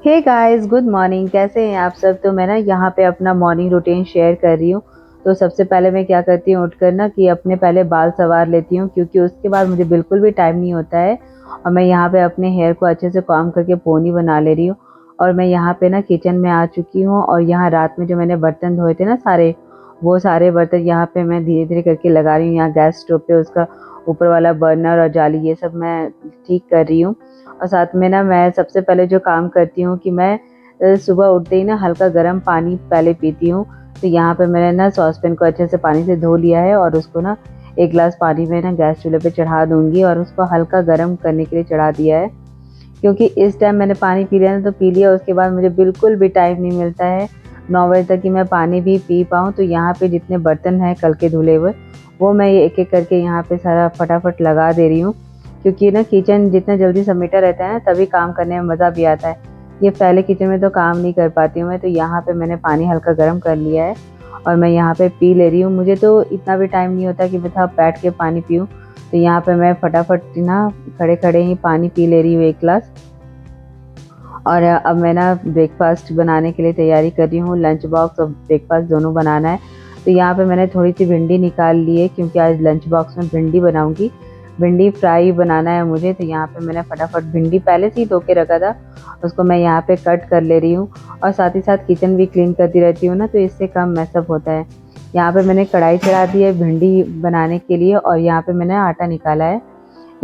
Hey guys, good morning. कैसे हैं आप सब। तो मैं ना यहाँ पे अपना मॉर्निंग रूटीन शेयर कर रही हूँ। तो सबसे पहले मैं क्या करती हूँ, उठकर ना कि अपने पहले बाल संवार लेती हूँ, क्योंकि उसके बाद मुझे बिल्कुल भी टाइम नहीं होता है। और मैं यहाँ पे अपने हेयर को अच्छे से कॉम्ब करके पोनी बना ले रही हूँ। और मैं यहाँ पे ना किचन में आ चुकी हूँ, और यहाँ रात में जो मैंने बर्तन धोए थे ना सारे, वो सारे बर्तन यहाँ पे मैं धीरे धीरे करके लगा रही हूँ। यहाँ गैस स्टोव पे उसका ऊपर वाला बर्नर और जाली ये सब मैं ठीक कर रही हूँ। और साथ में ना मैं सबसे पहले जो काम करती हूँ कि मैं सुबह उठते ही ना हल्का गर्म पानी पहले पीती हूँ। तो यहाँ पे मैंने ना सॉसपैन को अच्छे से पानी से धो लिया है, और उसको ना एक गिलास पानी में ना गैस चूल्हे पे चढ़ा दूंगी, और उसको हल्का गर्म करने के लिए चढ़ा दिया है। क्योंकि इस टाइम मैंने पानी पी लिया ना, तो पी लिया, उसके बाद मुझे बिल्कुल भी टाइम नहीं मिलता है 9 बजे तक कि मैं पानी भी पी पाऊँ। तो यहाँ पे जितने बर्तन हैं कल के धुले हुए, वो मैं एक एक करके यहाँ पे सारा फटाफट लगा दे रही हूँ। क्योंकि ना किचन जितना जल्दी समेटा रहता है ना, तभी काम करने में मज़ा भी आता है। ये पहले किचन में तो काम नहीं कर पाती हूँ मैं। तो यहाँ पे मैंने पानी हल्का गर्म कर लिया है, और मैं यहाँ पे पी ले रही हूँ। मुझे तो इतना भी टाइम नहीं होता कि मैं थोड़ा बैठ के पानी पीऊँ। तो यहाँ पे मैं फटाफट ना खड़े खड़े ही पानी पी ले रही हूँ एक गिलास। और अब मैं ना ब्रेकफास्ट बनाने के लिए तैयारी कर रही हूँ। लंच बॉक्स और ब्रेकफास्ट दोनों बनाना है। तो यहाँ पे मैंने थोड़ी सी भिंडी निकाल ली है, क्योंकि आज लंच बॉक्स में भिंडी बनाऊंगी। भिंडी फ्राई बनाना है मुझे। तो यहाँ पे मैंने फटाफट भिंडी पहले से ही धो के रखा था, उसको मैं यहाँ पे कट कर ले रही हूँ। और साथ ही साथ किचन भी क्लीन करती रहती हूँ ना, तो इससे कम मैसअप होता है। यहाँ पे मैंने कढ़ाई चढ़ा दी है भिंडी बनाने के लिए, और यहाँ पे मैंने आटा निकाला है।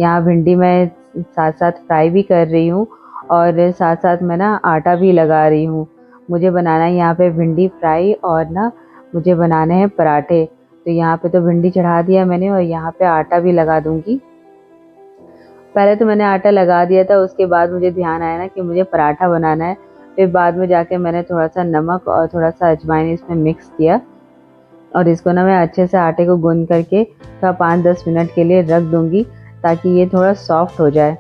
यहाँ भिंडी मैं साथ साथ फ्राई भी कर रही हूँ, और साथ साथ मैं ना आटा भी लगा रही हूँ। मुझे बनाना है यहाँ पे भिंडी फ्राई, और ना मुझे बनाने हैं पराठे। तो यहाँ पे तो भिंडी चढ़ा दिया मैंने, और यहाँ पे आटा भी लगा दूंगी। पहले तो मैंने आटा लगा दिया था, उसके बाद मुझे ध्यान आया ना कि मुझे पराठा बनाना है। फिर बाद में जाके मैंने थोड़ा सा नमक और थोड़ा सा अजवाइन इसमें मिक्स किया, और इसको ना मैं अच्छे से आटे को गूंद करके थोड़ा 5-10 मिनट के लिए रख दूंगी, ताकि ये थोड़ा सॉफ्ट हो जाए।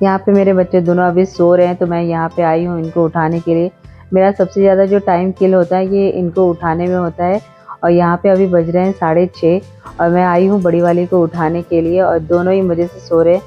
यहाँ पे मेरे बच्चे दोनों अभी सो रहे हैं, तो मैं यहाँ पे आई हूँ इनको उठाने के लिए। मेरा सबसे ज़्यादा जो टाइम किल होता है ये इनको उठाने में होता है। और यहाँ पे अभी बज रहे हैं 6:30, और मैं आई हूँ बड़ी वाली को उठाने के लिए, और दोनों ही मज़े से सो रहे हैं।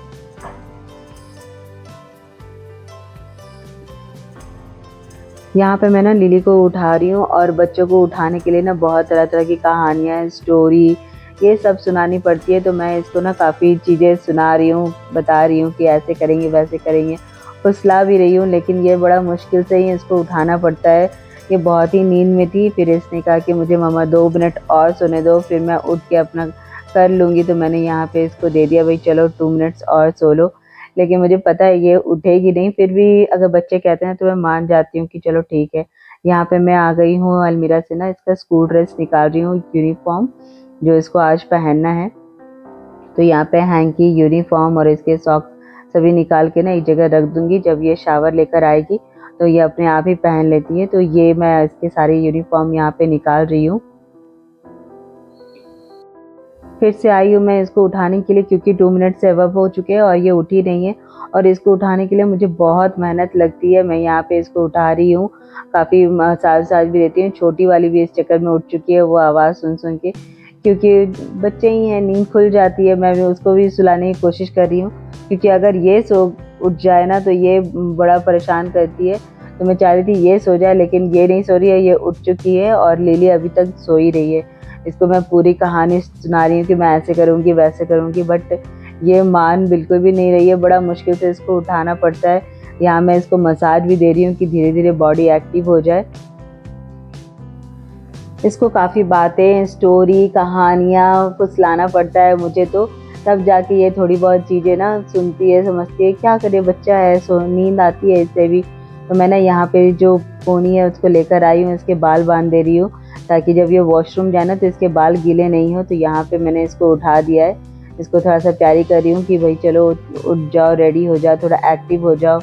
यहाँ पे मैं ना लिली को उठा रही हूँ, और बच्चों को उठाने के लिए ना बहुत तरह तरह की कहानियाँ, स्टोरी, ये सब सुनानी पड़ती है। तो मैं इसको ना काफ़ी चीज़ें सुना रही हूँ, बता रही हूँ कि ऐसे करेंगे वैसे करेंगे, फुसला भी रही हूँ। लेकिन ये बड़ा मुश्किल से ही इसको उठाना पड़ता है। ये बहुत ही नींद में थी, फिर इसने कहा कि मुझे मम्मा 2 मिनट और सोने दो, फिर मैं उठ के अपना कर लूँगी। तो मैंने यहाँ पे इसको दे दिया, भाई चलो 2 मिनट्स और सो लो। लेकिन मुझे पता है ये उठेगी नहीं, फिर भी अगर बच्चे कहते हैं तो मैं मान जाती हूँ कि चलो ठीक है। यहाँ पे मैं आ गई हूँ अलमीरा से ना इसका स्कूल ड्रेस निकाल रही हूँ, यूनिफॉर्म जो इसको आज पहनना है। तो यहाँ पे हैंकी, यूनिफॉर्म और इसके सॉक्स सभी निकाल के ना एक जगह रख दूंगी। जब ये शावर लेकर आएगी तो ये अपने आप ही पहन लेती है। तो ये मैं इसके सारे यूनिफॉर्म यहाँ पे निकाल रही हूँ। फिर से आई हूँ मैं इसको उठाने के लिए, क्योंकि 2 मिनट से अबव हो चुके हैं और ये उठी नहीं है। और इसको उठाने के लिए मुझे बहुत मेहनत लगती है। मैं यहाँ पे इसको उठा रही हूँ, काफ़ी मसाज भी देती हूँ। छोटी वाली भी इस चक्कर में उठ चुकी है, वो आवाज़ सुन सुन के, क्योंकि बच्चे ही हैं, नींद खुल जाती है। मैं भी उसको भी सुलाने की कोशिश कर रही हूँ, क्योंकि अगर ये सो उठ जाए ना तो ये बड़ा परेशान करती है। तो मैं चाह रही थी ये सो जाए, लेकिन ये नहीं सो रही है, ये उठ चुकी है, और लिली अभी तक सो ही रही है। इसको मैं पूरी कहानी सुना रही हूँ कि मैं ऐसे करूँगी वैसे करूँगी, बट ये मान बिल्कुल भी नहीं रही है। बड़ा मुश्किल से इसको उठाना पड़ता है। यहाँ मैं इसको मसाज भी दे रही हूँ कि धीरे धीरे बॉडी एक्टिव हो जाए। इसको काफ़ी बातें, स्टोरी, कहानियाँ फुसलाना पड़ता है मुझे, तो तब जाके ये थोड़ी बहुत चीज़ें ना सुनती है, समझती है। क्या करे, बच्चा है, सो नींद आती है इससे भी। तो मैंने यहाँ पे जो पोनी है उसको लेकर आई हूँ, इसके बाल बांध दे रही हूँ, ताकि जब ये वॉशरूम जाए ना तो इसके बाल गीले नहीं हो। तो यहाँ पे मैंने इसको उठा दिया है। इसको थोड़ा सा प्यारी कर रही हूँ कि भाई चलो उठ जाओ, रेडी हो जाओ, थोड़ा एक्टिव हो जाओ।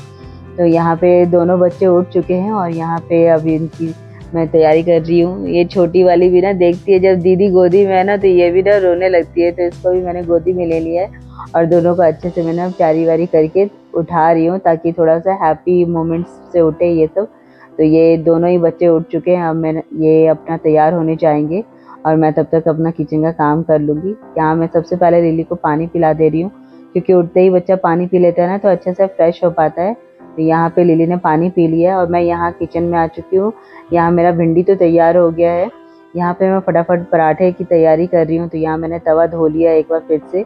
तो यहाँ पे दोनों बच्चे उठ चुके हैं, और यहाँ पे अभी इनकी मैं तैयारी कर रही हूँ। ये छोटी वाली भी ना देखती है जब दीदी गोदी में है ना, तो ये भी ना रोने लगती है। तो इसको भी मैंने गोदी में ले लिया है, और दोनों को अच्छे से मैंने प्यारी वारी करके उठा रही हूँ, ताकि थोड़ा सा हैप्पी मोमेंट्स से उठे ये सब। तो ये दोनों ही बच्चे उठ चुके हैं। अब मैं ये अपना तैयार होने जाएंगे, और मैं तब तक अपना किचन का काम कर लूँगी। यहाँ मैं सबसे पहले लिली को पानी पिला दे रही हूँ, क्योंकि उठते ही बच्चा पानी पी लेता है ना तो अच्छे से फ्रेश हो पाता है। तो यहाँ पे लिली ने पानी पी लिया है और मैं यहाँ किचन में आ चुकी हूँ। यहाँ मेरा भिंडी तो तैयार हो गया है। यहाँ पे मैं फटाफट पराठे की तैयारी कर रही हूँ। तो यहाँ मैंने तवा धो लिया एक बार फिर से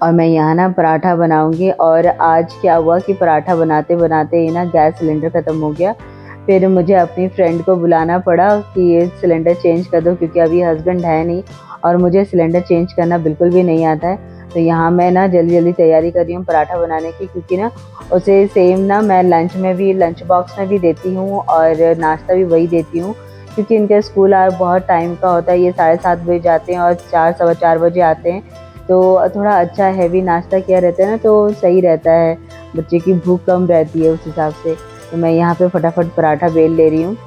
और मैं यहाँ ना पराठा बनाऊंगी। और आज क्या हुआ कि पराठा बनाते बनाते ही ना गैस सिलेंडर ख़त्म हो गया। फिर मुझे अपनी फ्रेंड को बुलाना पड़ा कि ये सिलेंडर चेंज कर दो, क्योंकि अभी हस्बैंड है नहीं और मुझे सिलेंडर चेंज करना बिल्कुल भी नहीं आता है। तो यहाँ मैं ना जल्दी जल्दी तैयारी कर रही हूँ पराठा बनाने की, क्योंकि ना उसे सेम ना मैं लंच बॉक्स में भी देती हूँ और नाश्ता भी वही देती हूँ, क्योंकि इनका स्कूल बहुत टाइम का होता है। ये 7:30 बजे जाते हैं और 4 सवा 4 बजे आते हैं। तो थोड़ा अच्छा हैवी नाश्ता किया रहता है ना, तो सही रहता है, बच्चे की भूख कम रहती है उस हिसाब से। तो मैं यहाँ पे फटाफट पराठा बेल ले रही हूँ।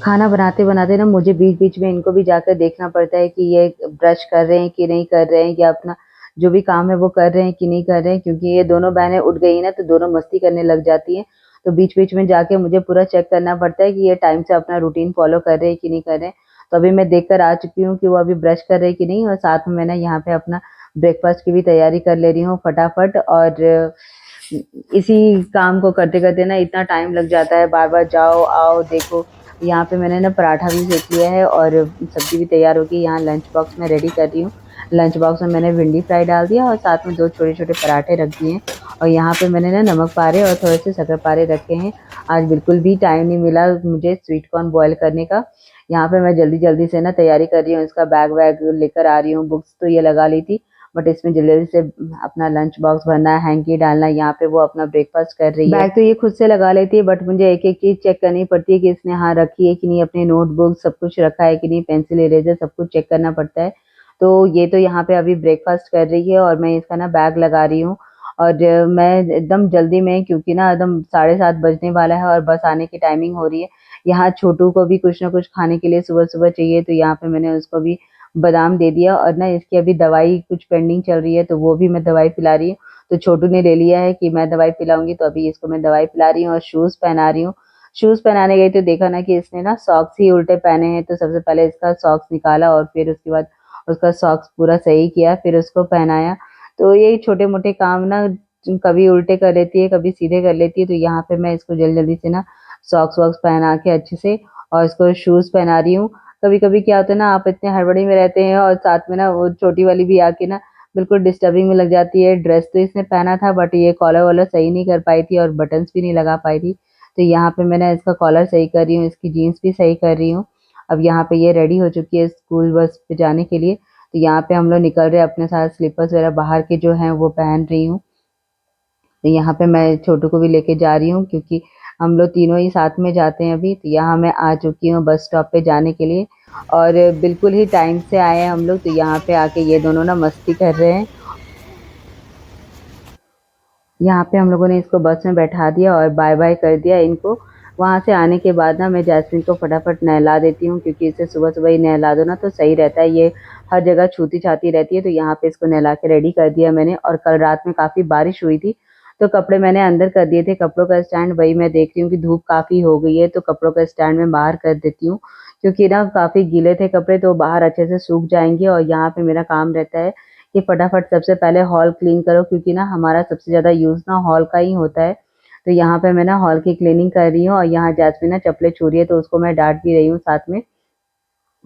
खाना बनाते बनाते ना मुझे बीच बीच में इनको भी जाकर देखना पड़ता है कि ये ब्रश कर रहे हैं कि नहीं कर रहे हैं, या अपना जो भी काम है वो कर रहे हैं कि नहीं कर रहे हैं, क्योंकि ये दोनों बहनें उठ गई ना तो दोनों मस्ती करने लग जाती हैं। तो बीच बीच में जाके मुझे पूरा चेक करना पड़ता है कि ये टाइम से अपना रूटीन फॉलो कर रहे हैं कि नहीं कर रहे हैं। तो अभी मैं देख कर आ चुकी हूँ कि वो अभी ब्रश कर रहे हैं कि नहीं, और साथ में मैं ना यहाँ पे अपना ब्रेकफास्ट की भी तैयारी कर ले रही हूँ फटाफट। और इसी काम को करते करते ना इतना टाइम लग जाता है, बार बार जाओ आओ देखो। यहाँ पे मैंने ना पराठा भी सेक लिया है और सब्जी भी तैयार होगी। यहाँ लंच बॉक्स में रेडी कर रही हूँ। लंच बॉक्स में मैंने भिंडी फ्राई डाल दिया और साथ में 2 छोटे-छोटे पराठे रख दिए हैं। और यहाँ पे मैंने ना नमक पारे और थोड़े से शक्कर पारे रखे हैं। आज बिल्कुल भी टाइम नहीं मिला मुझे स्वीट कॉर्न बॉयल करने का। यहाँ पे मैं जल्दी-जल्दी से ना तैयारी कर रही हूँ, इसका बैग वैग लेकर आ रही हूँ। बुक्स तो ये लगा ली थी, बट इसमें जल्दी-जल्दी से अपना लंच बॉक्स भरना है, हैंकी डालना है। यहाँ पे वो अपना ब्रेकफास्ट कर रही है। बैग तो ये खुद से लगा लेती है, बट मुझे एक-एक चीज़ चेक करनी पड़ती है कि इसने हाँ रखी है कि नहीं, अपनी नोटबुक सब कुछ रखा है कि नहीं, पेंसिल, इरेज़र सब कुछ चेक करना पड़ता है। तो ये तो यहाँ पे अभी ब्रेकफास्ट कर रही है और मैं इसका ना बैग लगा रही हूँ। और मैं एकदम जल्दी में, क्योंकि ना एकदम 7:30 बजने वाला है और बस आने की टाइमिंग हो रही है। यहाँ छोटू को भी कुछ ना कुछ खाने के लिए सुबह-सुबह चाहिए, तो यहाँ पे मैंने उसको भी बादाम दे दिया। और ना इसकी अभी दवाई कुछ पेंडिंग चल रही है, तो वो भी मैं दवाई पिला रही हूँ। तो छोटू ने ले लिया है कि मैं दवाई पिलाऊँगी, तो अभी इसको मैं दवाई पिला रही हूँ और शूज़ पहना रही हूँ। शूज़ पहनाने गई तो देखा ना कि इसने ना सॉक्स ही उल्टे पहने हैं, तो सबसे पहले इसका सॉक्स निकाला और फिर उसके बाद उसका सॉक्स पूरा सही किया, फिर उसको पहनाया। तो यही छोटे-मोटे काम ना कभी उल्टे कर लेती है, कभी सीधे कर लेती है। तो यहाँ पे मैं इसको जल्दी-जल्दी से ना सॉक्स वॉक्स पहना के अच्छे से और इसको शूज़ पहना रही हूँ। कभी-कभी क्या होता है ना, आप इतने हड़बड़ी में रहते हैं और साथ में ना वो छोटी वाली भी आके ना बिल्कुल डिस्टर्बिंग में लग जाती है। ड्रेस तो इसने पहना था, बट ये कॉलर वॉलर सही नहीं कर पाई थी और बटन्स भी नहीं लगा पाई थी। तो यहाँ पे मैंने इसका कॉलर सही कर रही हूँ, इसकी जीन्स भी सही कर रही हूँ। अब यहाँ पे ये रेडी हो चुकी है स्कूल बस पे जाने के लिए। तो यहाँ पे हम लोग निकल रहे हैं, अपने साथ स्लीपर्स वगैरह बाहर के जो हैं वो पहन रही हूँ। तो यहाँ पे मैं छोटू को भी लेके जा रही हूँ, क्योंकि हम लोग तीनों ही साथ में जाते हैं अभी। तो यहाँ मैं आ चुकी हूँ बस स्टॉप पे जाने के लिए और बिल्कुल ही टाइम से आए हैं हम लोग। तो यहाँ पे आके ये दोनों ना मस्ती कर रहे हैं। यहाँ पे हम लोगों ने इसको बस में बैठा दिया और बाय-बाय कर दिया इनको। वहाँ से आने के बाद ना मैं जैस्मिन को फटाफट नहला देती हूँ, क्योंकि इसे सुबह-सुबह ही नहला दो ना तो सही रहता है। ये हर जगह छूती-छाती रहती है, तो यहाँ पे इसको नहला के रेडी कर दिया मैंने। और कल रात में काफ़ी बारिश हुई थी, तो कपड़े मैंने अंदर कर दिए थे। कपड़ों का स्टैंड वही मैं देख रही हूँ कि धूप काफ़ी हो गई है, तो कपड़ों का स्टैंड मैं बाहर कर देती हूँ, क्योंकि ना काफ़ी गीले थे कपड़े, तो बाहर अच्छे से सूख जाएँगे। और यहाँ पे मेरा काम रहता है कि फटाफट सबसे पहले हॉल क्लीन करो, क्योंकि ना हमारा सबसे ज़्यादा यूज़ ना हॉल का ही होता है। तो यहाँ पे मैं ना हॉल की क्लीनिंग कर रही हूँ और यहाँ जैस्मिन ना चप्पलें छू रही है, तो उसको मैं डाँट भी रही हूँ साथ में।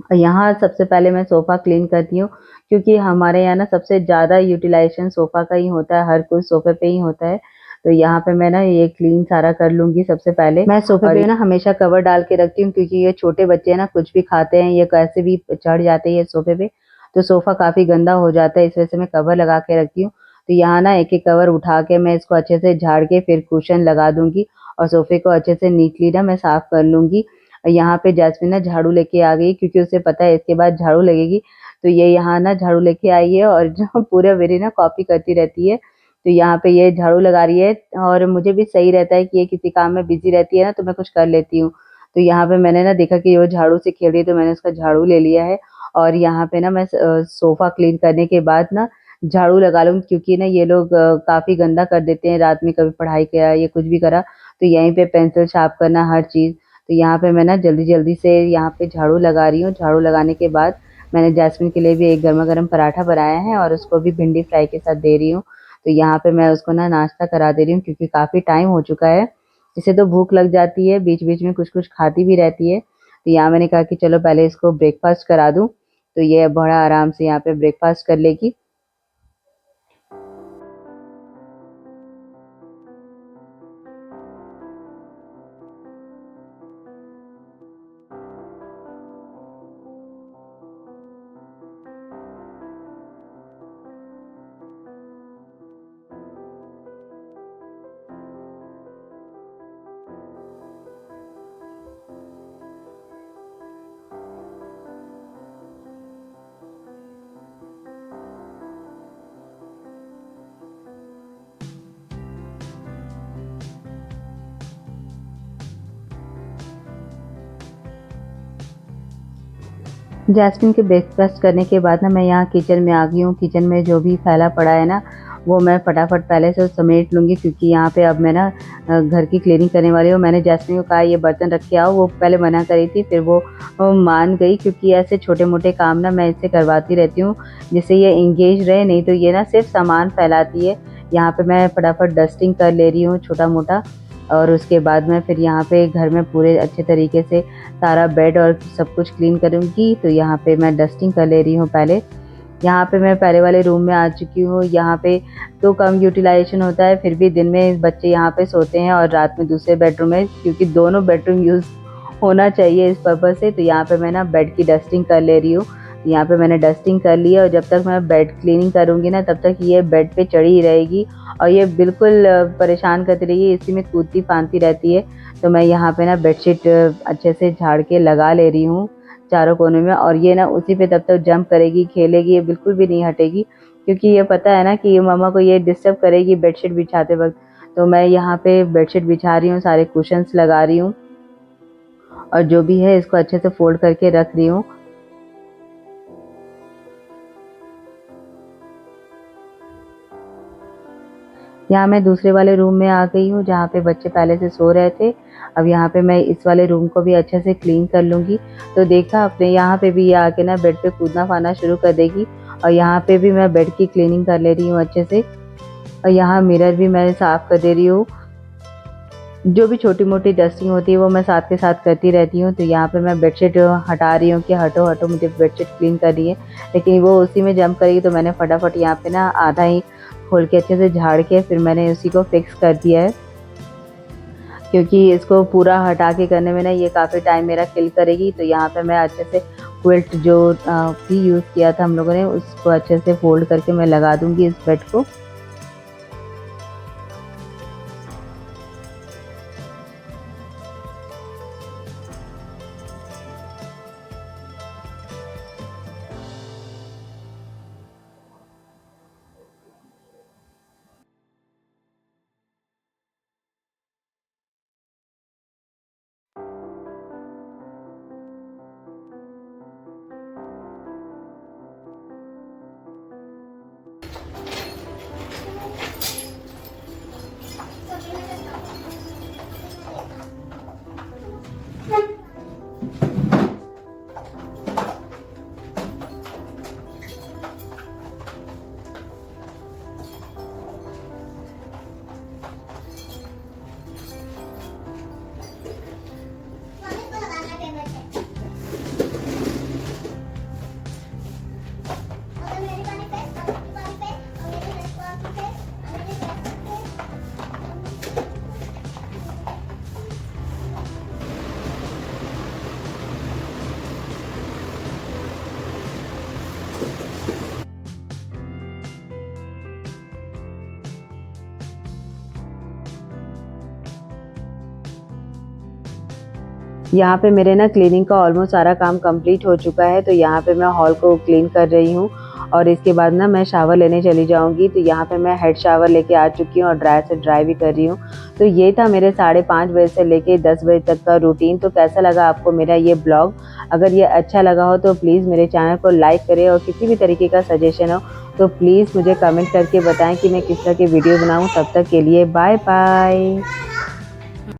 और यहाँ सबसे पहले मैं सोफ़ा क्लीन करती हूँ, क्योंकि हमारे यहाँ ना सबसे ज़्यादा यूटिलाइज़ेशन सोफ़ा का ही होता है, हर कोई सोफ़े पे ही होता है। तो यहाँ पे मैं ना ये क्लीन सारा कर लूँगी सबसे पहले। मैं सोफ़े पे ना हमेशा कवर डाल के रखती हूँ, क्योंकि ये छोटे बच्चे हैं ना, कुछ भी खाते हैं, ये कैसे भी चढ़ जाते हैं ये सोफ़े पे, तो सोफ़ा काफ़ी गंदा हो जाता है, इस वजह से मैं कवर लगा के रखती हूँ। तो यहाँ ना एक-एक कवर उठा के मैं इसको अच्छे से झाड़ के फिर कुशन लगा दूँगी और सोफ़े को अच्छे से नीटली ना मैं साफ़ कर लूँगी। यहाँ पे जैस्मिन ना झाड़ू लेके आ गई, क्योंकि उसे पता है इसके बाद झाड़ू लगेगी। तो ये यहाँ ना झाड़ू लेके आई है और जो पूरा मेरी ना कॉपी करती रहती है। तो यहाँ पे ये झाड़ू लगा रही है और मुझे भी सही रहता है कि ये किसी काम में बिज़ी रहती है ना, तो मैं कुछ कर लेती हूँ। तो यहाँ पे मैंने ना देखा कि वो झाड़ू से खेल रही है, तो मैंने उसका झाड़ू ले लिया है। और यहाँ पे ना मैं सोफ़ा क्लीन करने के बाद ना झाड़ू लगा लूँ, क्योंकि ना ये लोग काफ़ी गंदा कर देते हैं, रात में कभी पढ़ाई किया या कुछ भी करा तो यहीं पे पेंसिल शार्प करना हर चीज़। तो यहाँ पे मैं ना जल्दी-जल्दी से यहाँ पे झाड़ू लगा रही हूँ। झाड़ू लगाने के बाद मैंने जैस्मिन के लिए भी एक गरमा-गरम पराठा बनाया है और उसको भी भिंडी फ्राई के साथ दे रही हूँ। तो यहाँ पे मैं उसको ना नाश्ता करा दे रही हूँ, क्योंकि काफ़ी टाइम हो चुका है। इसे तो भूख लग जाती है, बीच-बीच में कुछ-कुछ खाती भी रहती है। तो यहाँ मैंने कहा कि चलो पहले इसको ब्रेकफ़ास्ट करा दूँ, तो ये बड़ा आराम से यहाँ पे ब्रेकफ़ास्ट कर लेगी। जैस्मिन के ब्रेकफ़ास्ट करने के बाद ना मैं यहाँ किचन में आ गई हूँ। किचन में जो भी फैला पड़ा है ना, वो मैं फटाफट पहले से समेट लूँगी, क्योंकि यहाँ पे अब मैं ना घर की क्लीनिंग करने वाली हूँ। मैंने जैस्मिन को कहा ये बर्तन रख के आओ, वो पहले मना करी थी, फिर वो मान गई, क्योंकि ऐसे छोटे-मोटे काम ना मैं इससे करवाती रहती हूँ, जिससे ये एंगेज रहे, नहीं तो ये ना सिर्फ़ सामान फैलाती है। यहाँ पे मैं फटाफट डस्टिंग कर ले रही हूँ छोटा-मोटा, और उसके बाद मैं फिर यहाँ पे घर में पूरे अच्छे तरीके से सारा बेड और सब कुछ क्लीन करूँगी। तो यहाँ पे मैं डस्टिंग कर ले रही हूँ पहले। यहाँ पे मैं पहले वाले रूम में आ चुकी हूँ। यहाँ पे तो कम यूटिलाइज़ेशन होता है, फिर भी दिन में बच्चे यहाँ पे सोते हैं और रात में दूसरे बेडरूम में, क्योंकि दोनों बेडरूम यूज़ होना चाहिए इस पर्पज़ से। तो यहाँ पे मैं ना बेड की डस्टिंग कर ले रही हूँ। यहाँ पे मैंने डस्टिंग कर ली है, और जब तक मैं बेड क्लीनिंग करूँगी ना, तब तक ये बेड पे चढ़ी ही रहेगी और ये बिल्कुल परेशान करती रहेगी, इसी में कूदती-फांदती रहती है। तो मैं यहाँ पे ना बेडशीट अच्छे से झाड़ के लगा ले रही हूँ चारों कोनों में, और ये ना उसी पे तब तक जंप करेगी, खेलेगी, ये बिल्कुल भी नहीं हटेगी, क्योंकि ये पता है ना कि मम्मा को ये डिस्टर्ब करेगी बेडशीट बिछाते वक़्त। तो मैं यहाँ पे बेडशीट बिछा रही हूँ, सारे कुशन्स लगा रही हूँ, और जो भी है इसको अच्छे से फ़ोल्ड करके रख रही हूँ। यहाँ मैं दूसरे वाले रूम में आ गई हूँ, जहाँ पे बच्चे पहले से सो रहे थे। अब यहाँ पे मैं इस वाले रूम को भी अच्छे से क्लीन कर लूँगी। तो देखा आपने, यहाँ पे भी ये आके ना बेड पे कूदना-फाना शुरू कर देगी, और यहाँ पे भी मैं बेड की क्लीनिंग कर ले रही हूँ अच्छे से, और यहाँ मिरर भी मैं साफ़ कर दे रही हूँ। जो भी छोटी-मोटी डस्टिंग होती है वो मैं साथ के साथ करती रहती हूँ। तो यहाँ पे मैं बेडशीट हटा रही हूँ कि हटो, हटो, मुझे बेडशीट क्लीन करनी है। लेकिन वो उसी में जंप करेगी, तो मैंने फटाफट यहाँ पे ना आधा ही खोल के अच्छे से झाड़ के फिर मैंने उसी को फिक्स कर दिया है, क्योंकि इसको पूरा हटा के करने में ना ये काफ़ी टाइम मेरा किल करेगी। तो यहाँ पे मैं अच्छे से क्विल्ट जो भी यूज़ किया था हम लोगों ने, उसको अच्छे से फ़ोल्ड करके मैं लगा दूँगी इस बेड को। यहाँ पे मेरे ना क्लीनिंग का ऑलमोस्ट सारा काम कंप्लीट हो चुका है। तो यहाँ पे मैं हॉल को क्लीन कर रही हूँ, और इसके बाद ना मैं शावर लेने चली जाऊँगी। तो यहाँ पे मैं हेड शावर लेके आ चुकी हूँ और ड्रायर से ड्राई भी कर रही हूँ। तो ये था मेरे 5:30 बजे से लेके 10 बजे तक का रूटीन। तो कैसा लगा आपको मेरा ये ब्लॉग? अगर ये अच्छा लगा हो तो प्लीज़ मेरे चैनल को लाइक करें, और किसी भी तरीके का सजेशन हो तो प्लीज़ मुझे कमेंट करके बताएं कि मैं किस तरह की वीडियो बनाऊं। तब तक के लिए बाय बाय।